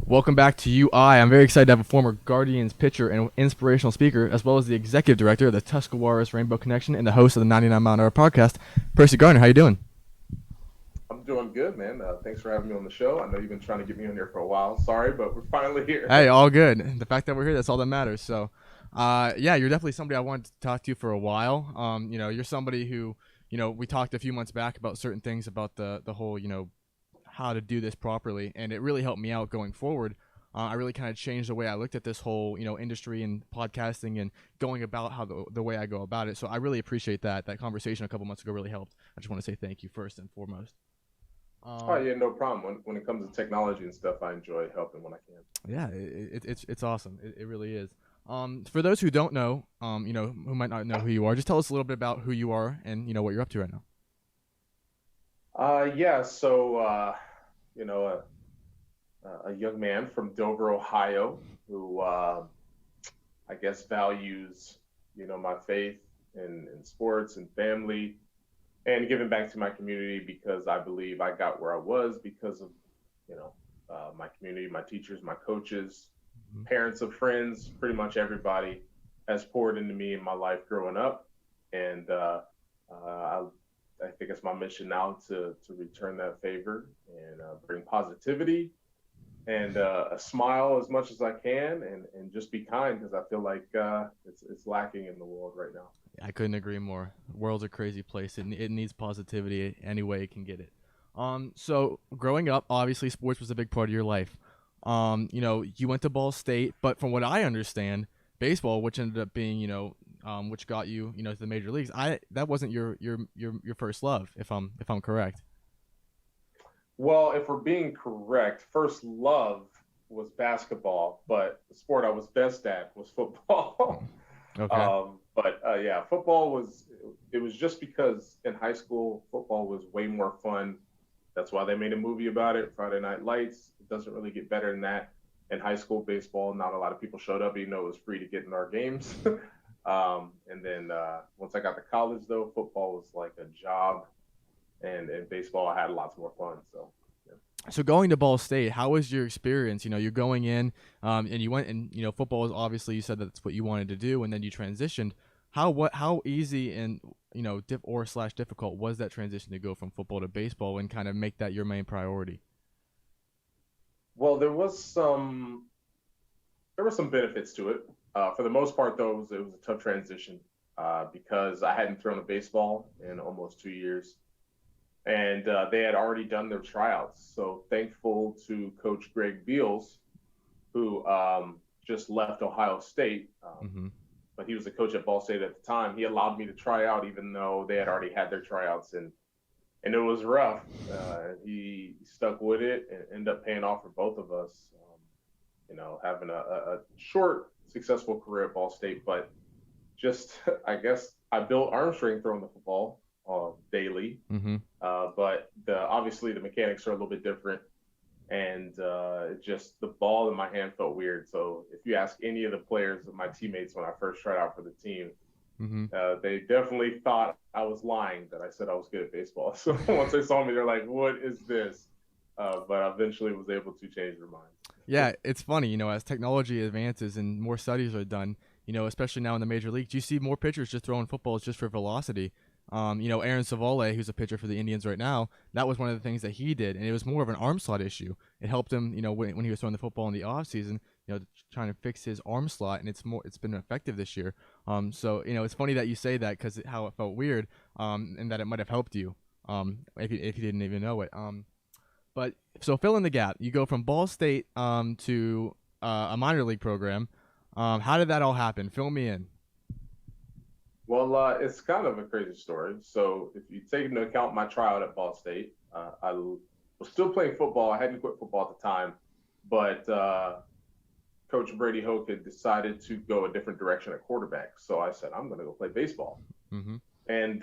Welcome back to UI. I'm very excited to have a former Guardians pitcher and inspirational speaker, as well as the executive director of the Tuscarawas Rainbow Connection and the host of the 99 Mile an Hour podcast, Percy Garner. How you doing? I'm doing good, man. Thanks for having me on the show. I know you've been trying to get me on here for a while. Sorry, but we're finally Hey, here. all good. The fact that we're here, that's all that matters. So, yeah, you're definitely somebody I wanted to talk to you for a while. You're somebody who, we talked a few months back about certain things about the whole, how to do this properly, and it really helped me out going forward. I really kind of changed the way I looked at this whole, industry and podcasting and going about how the way I go about it. So I really appreciate that. That conversation a couple months ago really helped. I just want to say thank you first and foremost. Oh Um, yeah, no problem. When it comes to technology and stuff, I enjoy helping when I can. yeah, it's awesome. It really is. For those who don't know, who might not know who you are, just tell us a little bit about who you are and what you're up to right now. Yeah. You know, a young man from Dover, Ohio, who I guess values my faith in sports and family and giving back to my community because I believe I got where I was because of my community, my teachers, my coaches, Mhm. parents of friends, pretty much everybody has poured into me in my life growing up, and I think it's my mission now to return that favor and bring positivity and a smile as much as I can, and just be kind because I feel like it's lacking in the world right now. I couldn't agree more. The world's a crazy place. It needs positivity any way it can get it. So growing up, obviously sports was a big part of your life. You went to Ball State, but from what I understand, baseball, which ended up being, which got you, to the major leagues. That wasn't your first love, if I'm correct. Well, if we're being correct, first love was basketball, but the sport I was best at was football. Okay. But yeah, football was it was just because in high school football was way more fun. That's why they made a movie about it, Friday Night Lights. It doesn't really get better than that. In high school baseball, not a lot of people showed up, even though it was free to get in our games. And then once I got to college, though, football was like a job, and baseball I had lots more fun. So yeah. So going to Ball State, how was your experience? You're going in, and you went, and football is obviously you said that's what you wanted to do, and then you transitioned. How easy and or slash difficult was that transition to go from football to baseball and kind of make that your main priority? Well, there were some benefits to it. For the most part, though, it was a tough transition because I hadn't thrown a baseball in almost 2 years, and they had already done their tryouts. So thankful to Coach Greg Beals, who just left Ohio State, Mm-hmm. but he was a coach at Ball State at the time. He allowed me to try out, even though they had already had their tryouts, and it was rough. He stuck with it and ended up paying off for both of us. Having a short, successful career at Ball State, but just I guess I built arm strength throwing the football daily. Mm-hmm. But obviously the mechanics are a little bit different, and just the ball in my hand felt weird. So if you ask any of the players of my teammates when I first tried out for the team, Mm-hmm. they definitely thought I was lying that I said I was good at baseball. So once they saw me, they're like, "What is this?" But I eventually was able to change their minds. Yeah, it's funny, as technology advances and more studies are done, especially now in the major leagues, you see more pitchers just throwing footballs just for velocity. Aaron Savale, who's a pitcher for the Indians right now, that was one of the things that he did, and it was more of an arm slot issue. It helped him, when he was throwing the football in the off season, trying to fix his arm slot, and it's been effective this year. So it's funny that you say that because how it felt weird, and that it might have helped you, if you didn't even know it. But so fill in the gap. You go from Ball State to a minor league program. How did that all happen? Fill me in. Well, it's kind of a crazy story. So if you take into account my tryout at Ball State, I was still playing football. I hadn't quit football at the time, but Coach Brady Hoke had decided to go a different direction at quarterback. So I said, I'm going to go play baseball. Mm-hmm. And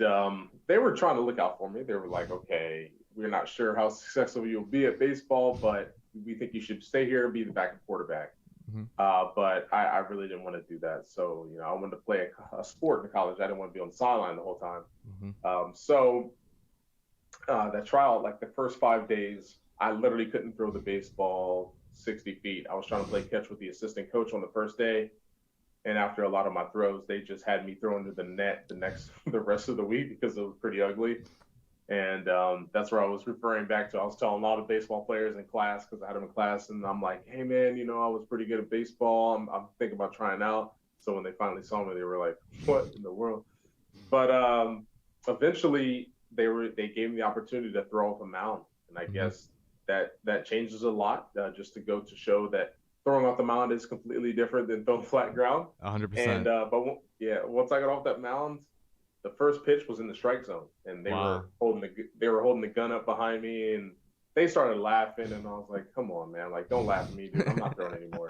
they were trying to look out for me. They were like, okay, we're not sure how successful you'll be at baseball, but we think you should stay here and be the backup quarterback. Mm-hmm. But I really didn't want to do that. So, I wanted to play a sport in college. I didn't want to be on the sideline the whole time. Mm-hmm. That trial, like the first 5 days, I literally couldn't throw the baseball. 60 feet. I was trying to play catch with the assistant coach on the first day. And after a lot of my throws, they just had me throw into the net the rest of the week because it was pretty ugly. And that's where I was referring back to. I was telling a lot of baseball players in class because I had them in class, and I'm like, hey, man, I was pretty good at baseball. I'm thinking about trying out. So when they finally saw me, they were like, what in the world? But eventually, they gave me the opportunity to throw off a mound. And I guess that changes a lot, just to go to show that throwing off the mound is completely different than throwing flat ground. 100%. And once I got off that mound, the first pitch was in the strike zone, and they were holding the gun up behind me, and they started laughing, and I was like, "Come on, man! Like, don't laugh at me, dude. I'm not throwing anymore."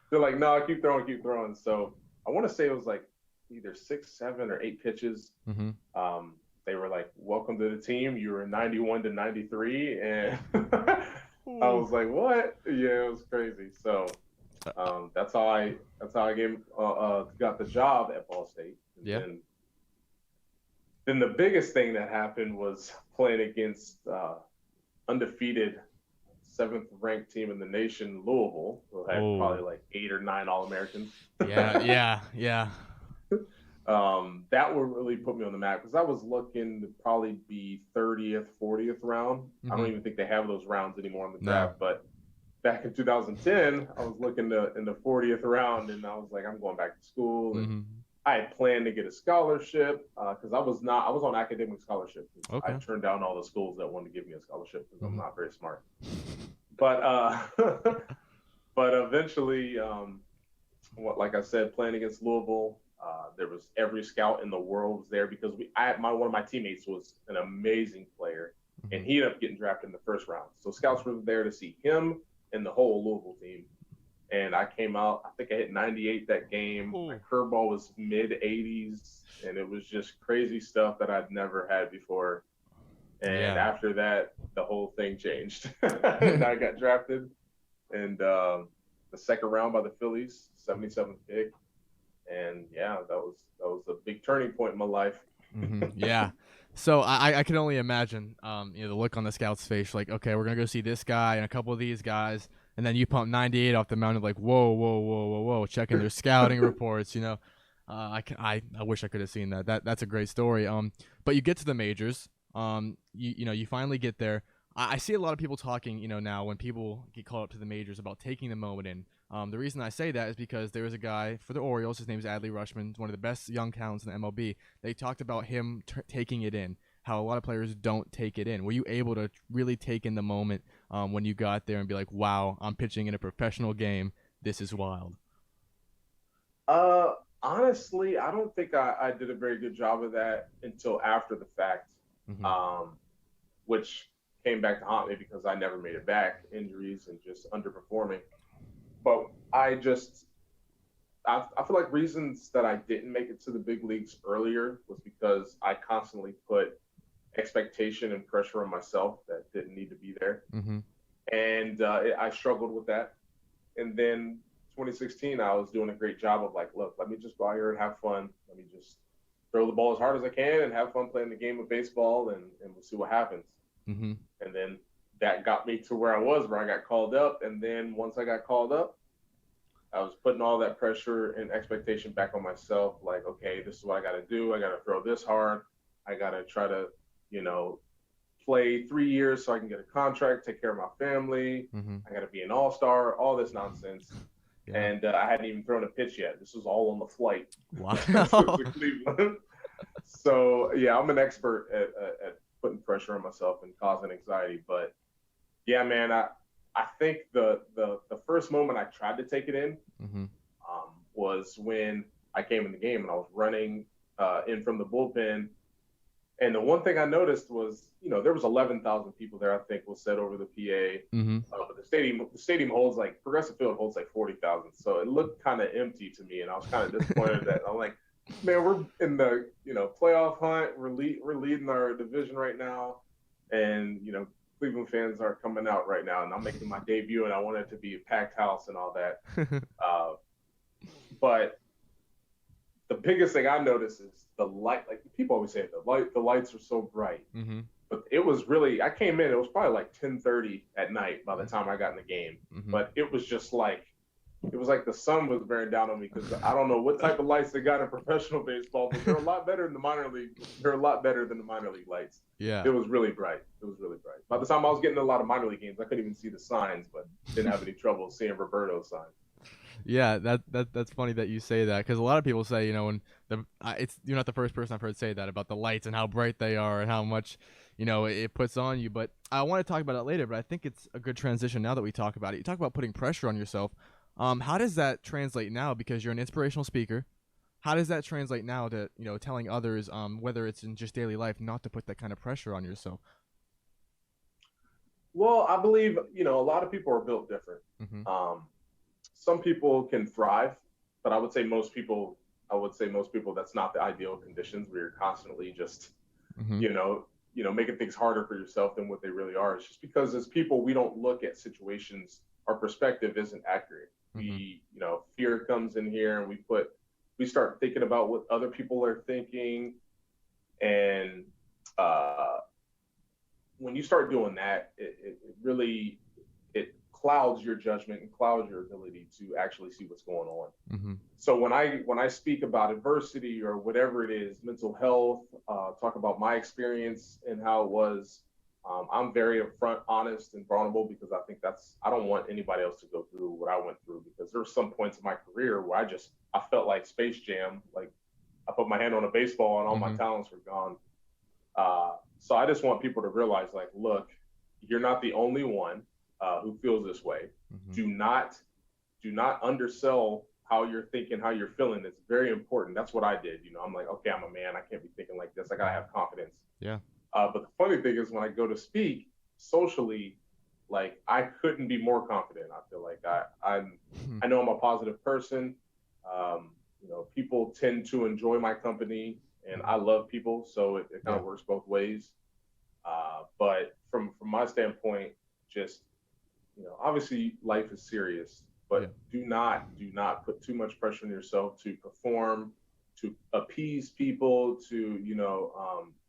They're like, "No, keep throwing, keep throwing." So I want to say it was like either 6, 7, or 8 pitches. They were like, "Welcome to the team. You were 91 to 93," and I was like, "What?" Yeah, it was crazy. So that's how I got the job at Ball State. And then the biggest thing that happened was playing against undefeated 7th ranked team in the nation, Louisville, who had probably like 8 or 9 All-Americans. Yeah. That would really put me on the map because I was looking to probably be 30th, 40th round. I don't even think they have those rounds anymore in the draft, but back in 2010, I was looking in the 40th round, and I was like, I'm going back to school. And I had planned to get a scholarship because I was on academic scholarship. I turned down all the schools that wanted to give me a scholarship because I'm not very smart. But but eventually, like I said, playing against Louisville, there was every scout in the world was there because one of my teammates was an amazing player, and he ended up getting drafted in the first round. So scouts were there to see him and the whole Louisville team. And I came out, I think I hit 98 that game. My curveball was mid-80s, and it was just crazy stuff that I'd never had before. And after that, the whole thing changed. And I got drafted in the second round by the Phillies, 77th pick. And that was a big turning point in my life. Yeah. So I can only imagine, the look on the scout's face, like, okay, we're gonna go see this guy and a couple of these guys, and then you pump 98 off the mound, like, whoa, checking their scouting reports. I wish I could have seen that. That's a great story. But you get to the majors. You finally get there. I see a lot of people talking, now when people get called up to the majors about taking the moment in. The reason I say that is because there was a guy for the Orioles. His name is Adley Rutschman, one of the best young talents in the MLB. They talked about him taking it in, how a lot of players don't take it in. Were you able to really take in the moment when you got there and be like, wow, I'm pitching in a professional game. This is wild. Honestly, I don't think I did a very good job of that until after the fact, which came back to haunt me because I never made it back, injuries and just underperforming. But I feel like reasons that I didn't make it to the big leagues earlier was because I constantly put expectation and pressure on myself that didn't need to be there. And I struggled with that. And then 2016, I was doing a great job of like, look, let me just go out here and have fun. Let me just throw the ball as hard as I can and have fun playing the game of baseball, and we'll see what happens. And then that got me to where I was, where I got called up. And then once I got called up, I was putting all that pressure and expectation back on myself. Like, okay, this is what I got to do. I got to throw this hard. I got to try to, play 3 years so I can get a contract, take care of my family. I got to be an all-star, all this nonsense. And I hadn't even thrown a pitch yet. This was all on the flight. Wow. to Cleveland. So, I'm an expert at putting pressure on myself and causing anxiety. But, yeah, man, I think the first moment I tried to take it in was when I came in the game and I was running in from the bullpen. And the one thing I noticed was, there was 11,000 people there, I think, was said over the PA. But the stadium holds Progressive Field holds 40,000. So it looked kind of empty to me. And I was kind of disappointed that I'm like, man, we're in the, playoff hunt. We're leading our division right now. And, Cleveland fans are coming out right now, and I'm making my debut, and I want it to be a packed house and all that. But the biggest thing I noticed is the light. Like people always say, the lights are so bright. but it was really, I came in, it was probably like 10:30 at night by the Mm-hmm. time I got in the game. Mm-hmm. But it was just like, it was like the sun was bearing down on me because I don't know what type of lights they got in professional baseball, but they're a lot better than the minor league. They're a lot better than the minor league lights. Yeah. It was really bright. It was really bright. By the time I was getting a lot of minor league games, I couldn't even see the signs, but didn't have any trouble seeing Roberto's sign. Yeah, that's funny that you say that because a lot of people say, when it's you're not the first person I've heard say that about the lights and how bright they are and how much, it puts on you. But I want to talk about it later. But I think it's a good transition now that we talk about it. You talk about putting pressure on yourself. How does that translate now? Because you're an inspirational speaker. How does that translate now to telling others, whether it's in just daily life, not to put that kind of pressure on yourself? Well, I believe, a lot of people are built different. Mm-hmm. Some people can thrive, but I would say most people, that's not the ideal conditions where you're constantly just, Mm-hmm. you know, making things harder for yourself than what they really are. It's just because as people, we don't look at situations, our perspective isn't accurate. Mm-hmm. Fear comes in here and we start thinking about what other people are thinking. And uh, when you start doing that, it really, it clouds your judgment and clouds your ability to actually see what's going on. Mm-hmm. So when I speak about adversity or whatever it is, mental health, talk about my experience and how it was, I'm very upfront, honest, and vulnerable because I think I don't want anybody else to go through what I went through because there were some points in my career where I felt like Space Jam, like I put my hand on a baseball and all my Mm-hmm. talents were gone. So I just want people to realize, like, look, you're not the only one who feels this way. Mm-hmm. Do not undersell how you're thinking, how you're feeling. It's very important. That's what I did. I'm like, okay, I'm a man. I can't be thinking like this. I gotta have confidence. Yeah. But the funny thing is, when I go to speak socially, like I couldn't be more confident. I feel like I know I'm a positive person. People tend to enjoy my company, and I love people, so it kind Yeah. of works both ways. But from my standpoint, just obviously life is serious, Yeah. but do not put too much pressure on yourself to perform, to appease people, to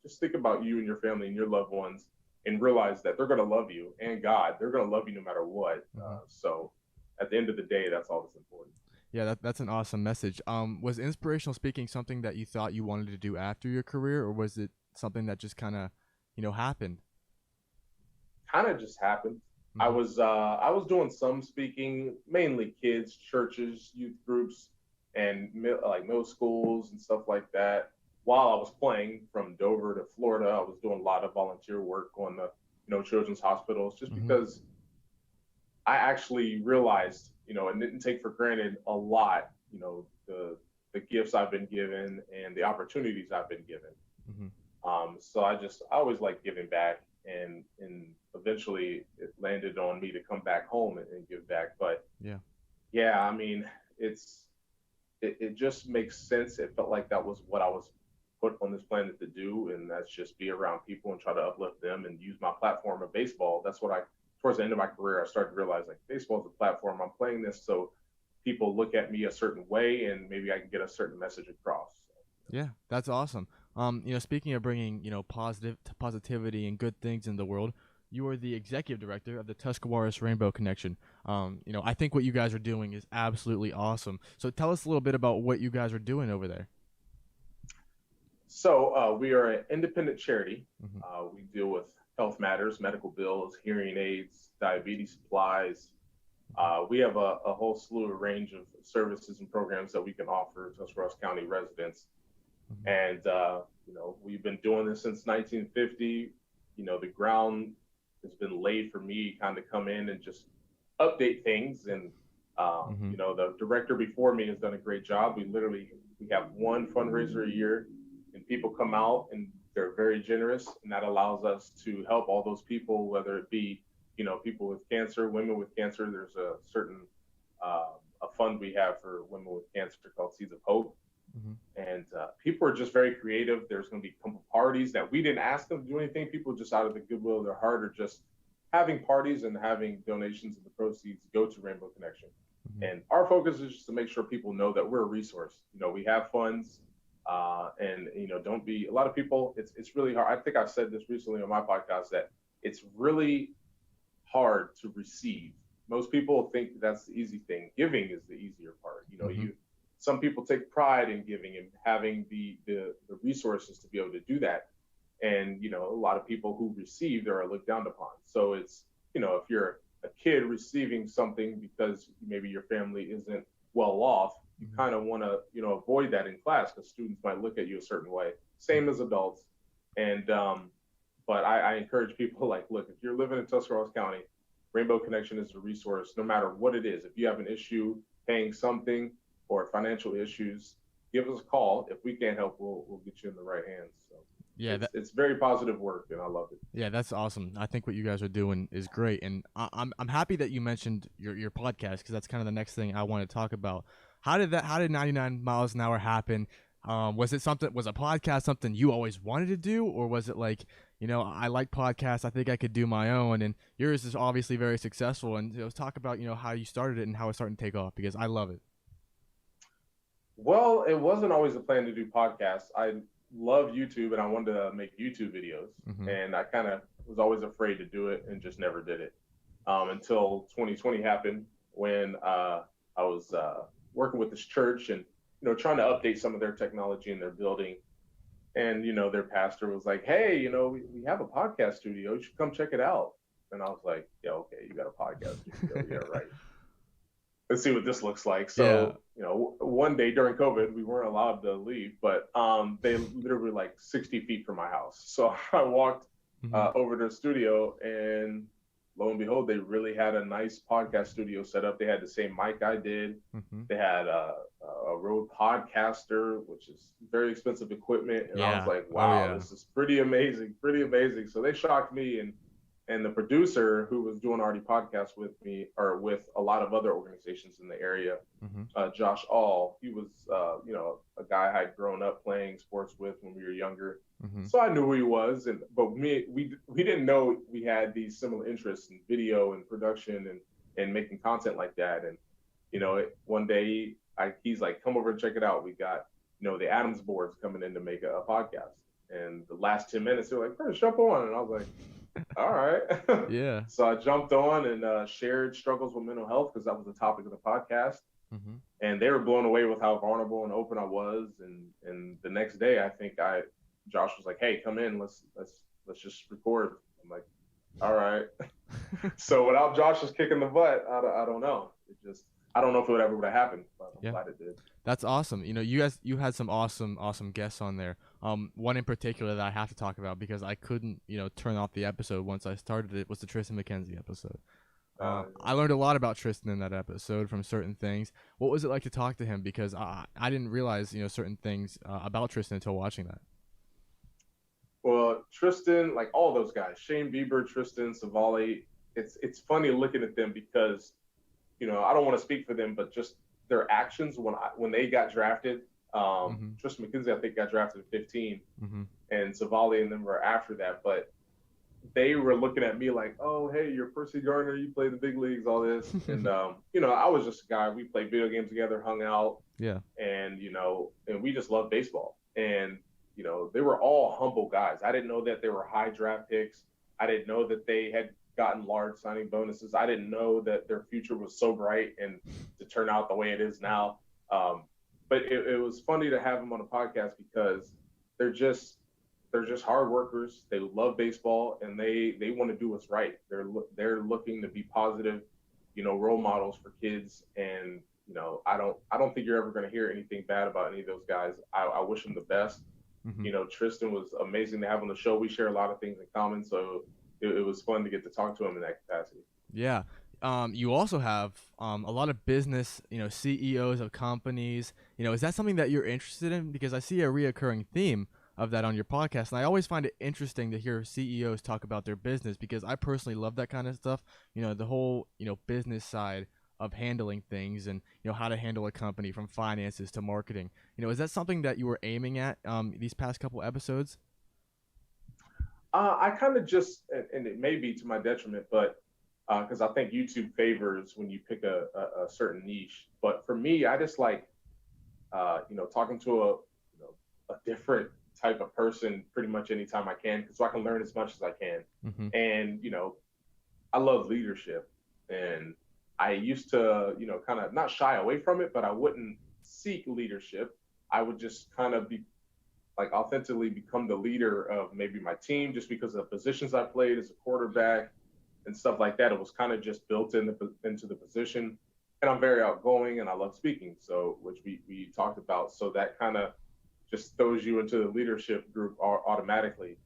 just think about you and your family and your loved ones, and realize that they're going to love you, and God, they're going to love you no matter what. Mm-hmm. So at the end of the day, that's all that's important. Yeah, that's an awesome message. Was inspirational speaking something that you thought you wanted to do after your career, or was it something that just kind of, happened? Kind of just happened. I Mm-hmm. was uh, I was doing some speaking, mainly kids, churches, youth groups, and like middle schools and stuff like that. While I was playing from Dover to Florida, I was doing a lot of volunteer work on the children's hospitals, just Mm-hmm. because I actually realized, and didn't take for granted a lot, the gifts I've been given and the opportunities I've been given. Mm-hmm. So I always like giving back, and eventually it landed on me to come back home and give back. But Yeah. yeah, I mean, it just makes sense. It felt like that was what I was put on this planet to do, and that's just be around people and try to uplift them and use my platform of baseball. That's what towards the end of my career, I started to realize, like, baseball is a platform. I'm playing this so people look at me a certain way, and maybe I can get a certain message across. Yeah, that's awesome. Speaking of bringing, positivity and good things in the world, you are the executive director of the Tuscarawas Rainbow Connection. I think what you guys are doing is absolutely awesome. So tell us a little bit about what you guys are doing over there. So we are an independent charity. Mm-hmm. We deal with health matters, medical bills, hearing aids, diabetes supplies. We have a whole slew of range of services and programs that we can offer Tuscarawas County residents. Mm-hmm. And we've been doing this since 1950. The ground has been laid for me kind of come in and just update things. And Mm-hmm. the director before me has done a great job. We have one fundraiser a year, and people come out and they're very generous, and that allows us to help all those people, whether it be people with cancer, women with cancer. There's a certain a fund we have for women with cancer called Seeds of Hope. Mm-hmm. And people are just very creative. There's going to be a couple parties that we didn't ask them to do anything. People just out of the goodwill of their heart are just having parties and having donations of the proceeds go to Rainbow Connection. Mm-hmm. And our focus is just to make sure people know that we're a resource. We have funds. And don't be, a lot of people, it's really hard. I think I've said this recently on my podcast, that it's really hard to receive. Most people think that's the easy thing. Giving is the easier part. Mm-hmm. Some people take pride in giving and having the resources to be able to do that. And a lot of people who receive, they are looked down upon. So it's, if you're a kid receiving something because maybe your family isn't well off, you Mm-hmm. kind of want to avoid that in class, because students might look at you a certain way, same as adults. And but I encourage people, like, look, if you're living in Tuscarawas County, Rainbow Connection is a resource no matter what it is. If you have an issue paying something or financial issues, give us a call. If we can't help, we'll get you in the right hands. So Yeah, it's very positive work, and I love it. yeah, that's awesome. I think what you guys are doing is great, and I'm happy that you mentioned your podcast, because that's kind of the next thing I want to talk about. How did 99 miles an hour happen? Was a podcast something you always wanted to do, or was it like, I like podcasts, I think I could do my own, and yours is obviously very successful. And talk about how you started it and how it's starting to take off, because I love it. Well, it wasn't always a plan to do podcasts. I love YouTube, and I wanted to make YouTube videos, Mm-hmm. and I kind of was always afraid to do it and just never did it, until 2020 happened, when I was working with this church, and trying to update some of their technology in their building. And their pastor was like, "Hey, we have a podcast studio. You should come check it out." And I was like, "Yeah, okay, you got a podcast studio? Yeah, right. Let's see what this looks like." Yeah. So, one day during COVID, we weren't allowed to leave, but they literally like 60 feet from my house. So I walked Mm-hmm. over to the studio, and lo and behold, they really had a nice podcast studio set up. They had the same mic I did. Mm-hmm. They had a Rode Podcaster, which is very expensive equipment. And I was Yeah. like, Oh wow, yeah. this is pretty amazing, pretty amazing. So they shocked me. And the producer, who was doing already podcasts with me, or with a lot of other organizations in the area, Mm-hmm. Josh All, he was, a guy I had grown up playing sports with when we were younger. Mm-hmm. So I knew who he was, but we didn't know we had these similar interests in video and production and making content like that. And one day he's like, "Come over and check it out. We got the Adams boards coming in to make a podcast." And the last 10 minutes, they're like, "First, jump on," and I was like, "All right." Yeah. So I jumped on and shared struggles with mental health, because that was the topic of the podcast. Mm-hmm. And they were blown away with how vulnerable and open I was. And the next day, I think Josh was like, "Hey, come in, let's just record." I'm like, "All right." So without Josh's kicking the butt, I don't know. I don't know if it would have happened, but I'm glad it did. That's awesome. You had some awesome guests on there. One in particular that I have to talk about, because I couldn't, turn off the episode once I started it, was the Tristan McKenzie episode. I learned a lot about Tristan in that episode from certain things. What was it like to talk to him? Because I didn't realize, certain things about Tristan until watching that. Well, Tristan, like all those guys, Shane Bieber, Tristan, Savali, it's funny looking at them, because I don't want to speak for them, but just their actions when they got drafted. Mm-hmm. Tristan McKenzie, I think, got drafted at 15, Mm-hmm. and Savali and them were after that. But they were looking at me like, "Oh, hey, you're Perci Garner. You play the big leagues, all this." And I was just a guy. We played video games together, hung out, Yeah. and and we just loved baseball. And they were all humble guys. I didn't know that they were high draft picks. I didn't know that they had gotten large signing bonuses. I didn't know that their future was so bright and to turn out the way it is now. But it was funny to have them on a podcast, because they're just hard workers. They love baseball, and they want to do what's right. They're looking to be positive, role models for kids. And I don't think you're ever going to hear anything bad about any of those guys. I wish them the best. Mm-hmm. Tristan was amazing to have on the show. We share a lot of things in common, so it was fun to get to talk to him in that capacity. Yeah. You also have a lot of business, CEOs of companies. Is that something that you're interested in? Because I see a reoccurring theme of that on your podcast, and I always find it interesting to hear CEOs talk about their business, because I personally love that kind of stuff. The whole business side of handling things, and how to handle a company from finances to marketing. Is that something that you were aiming at these past couple episodes? I kind of just, and it may be to my detriment, but because I think YouTube favors when you pick a certain niche. But for me, I just like, talking to a different type of person pretty much anytime I can, so I can learn as much as I can. Mm-hmm. And I love leadership, and I used to kind of not shy away from it, but I wouldn't seek leadership. I would just kind of be like authentically become the leader of maybe my team just because of the positions I played as a quarterback and stuff like that. It was kind of just built into the position. And I'm very outgoing and I love speaking. So, which we talked about. So that kind of just throws you into the leadership group automatically.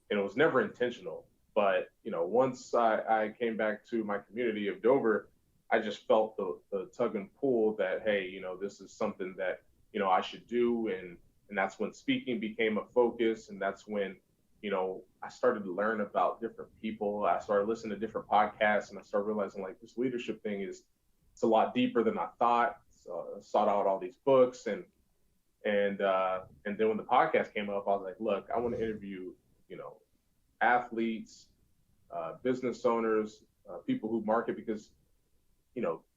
And it was never intentional. But, once I came back to my community of Dover, I just felt the tug and pull that, hey, this is something that, I should do. And that's when speaking became a focus. And that's when, I started to learn about different people. I started listening to different podcasts and I started realizing like this leadership thing it's a lot deeper than I thought. So I sought out all these books and then when the podcast came up, I was like, look, I want to interview, athletes, business owners, people who market because,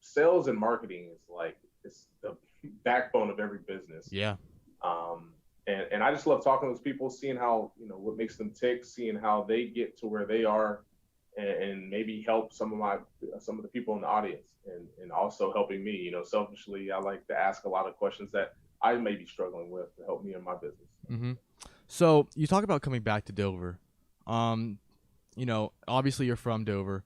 sales and marketing is like it's the backbone of every business. Yeah. And I just love talking to those people, seeing how, what makes them tick, seeing how they get to where they are and maybe help some of the people in the audience and also helping me, selfishly, I like to ask a lot of questions that I may be struggling with to help me in my business. Mm-hmm. So you talk about coming back to Dover. Obviously you're from Dover.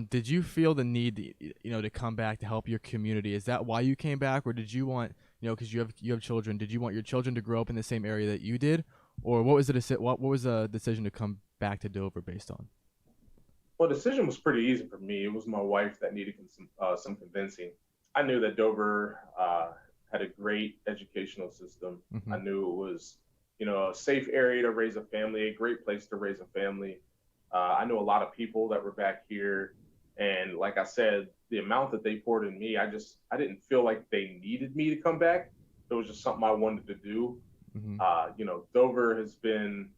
Did you feel the need, to come back to help your community? Is that why you came back, or did you want, because you have children, did you want your children to grow up in the same area that you did, or what was the decision to come back to Dover based on? Well, the decision was pretty easy for me. It was my wife that needed some convincing. I knew that Dover had a great educational system. Mm-hmm. I knew it was, a safe area to raise a family, a great place to raise a family. I knew a lot of people that were back here. And like I said, the amount that they poured in me, I didn't feel like they needed me to come back. It was just something I wanted to do. Mm-hmm. Dover has been,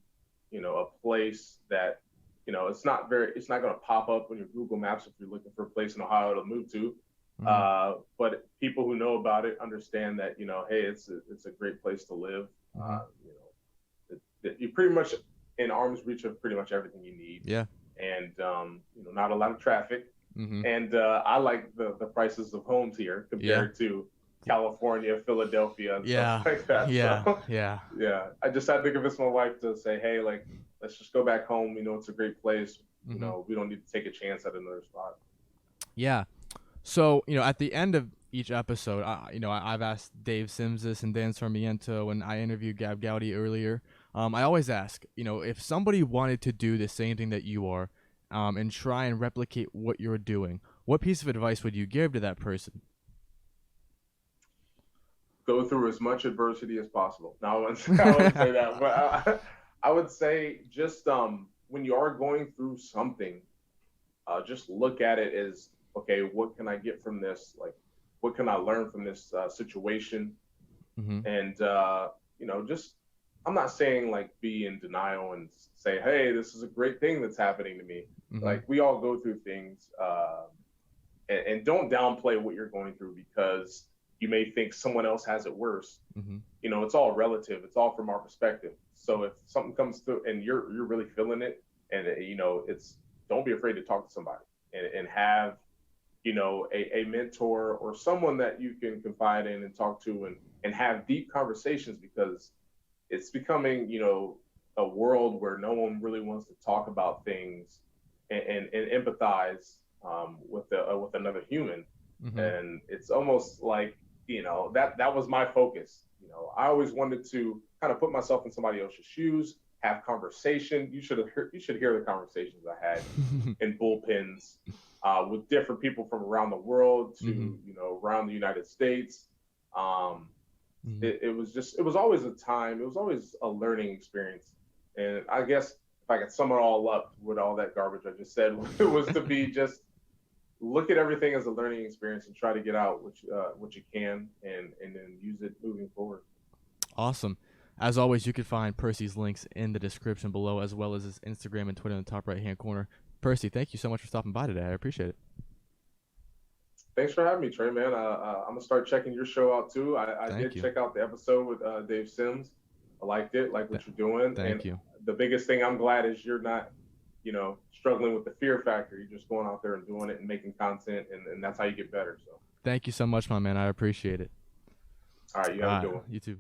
a place that, it's not going to pop up on your Google Maps if you're looking for a place in Ohio to move to. Mm-hmm. But people who know about it understand that, hey, it's a great place to live. Mm-hmm. You're pretty much in arm's reach of pretty much everything you need. Yeah. And, not a lot of traffic. Mm-hmm. And I like the prices of homes here compared to California, Philadelphia, and stuff like that. Yeah. So, Yeah. yeah. I just had to convince my wife to say, hey, like, let's just go back home. It's a great place. Mm-hmm. We don't need to take a chance at another spot. Yeah. So, at the end of each episode, I've asked Dave Sims this and Dan Sarmiento, and I interviewed Gab Gowdy earlier. I always ask, if somebody wanted to do the same thing that you are, and try and replicate what you're doing, what piece of advice would you give to that person? Go through as much adversity as possible. Now, I wouldn't say that, but I would say just when you are going through something, just look at it as, okay, what can I get from this? Like, what can I learn from this situation? Mm-hmm. And, just, I'm not saying like be in denial and say, hey, this is a great thing that's happening to me. Mm-hmm. Like, we all go through things, and don't downplay what you're going through because you may think someone else has it worse. Mm-hmm. It's all relative. It's all from our perspective. So if something comes through and you're really feeling it, and don't be afraid to talk to somebody and have, a mentor or someone that you can confide in and talk to and have deep conversations, because it's becoming, a world where no one really wants to talk about things and empathize with another human. Mm-hmm. And it's almost like, that was my focus. I always wanted to kind of put myself in somebody else's shoes, have conversation. You should hear the conversations I had in bullpens with different people from around the world to, Mm-hmm. Around the United States. Mm-hmm. It was always a time. It was always a learning experience. And I guess if I could sum it all up with all that garbage I just said, it was to be just look at everything as a learning experience and try to get out what you can and then use it moving forward. Awesome. As always, you can find Percy's links in the description below, as well as his Instagram and Twitter in the top right-hand corner. Percy, thank you so much for stopping by today. I appreciate it. Thanks for having me, Trey, man. I'm going to start checking your show out, too. I did check out the episode with Dave Sims. I liked it, like Th- what you're doing. And Thank you. the biggest thing I'm glad is you're not, struggling with the fear factor. You're just going out there and doing it and making content, and that's how you get better. So, Thank you so much, my man. I appreciate it. all right, you All have a right. good one. You too.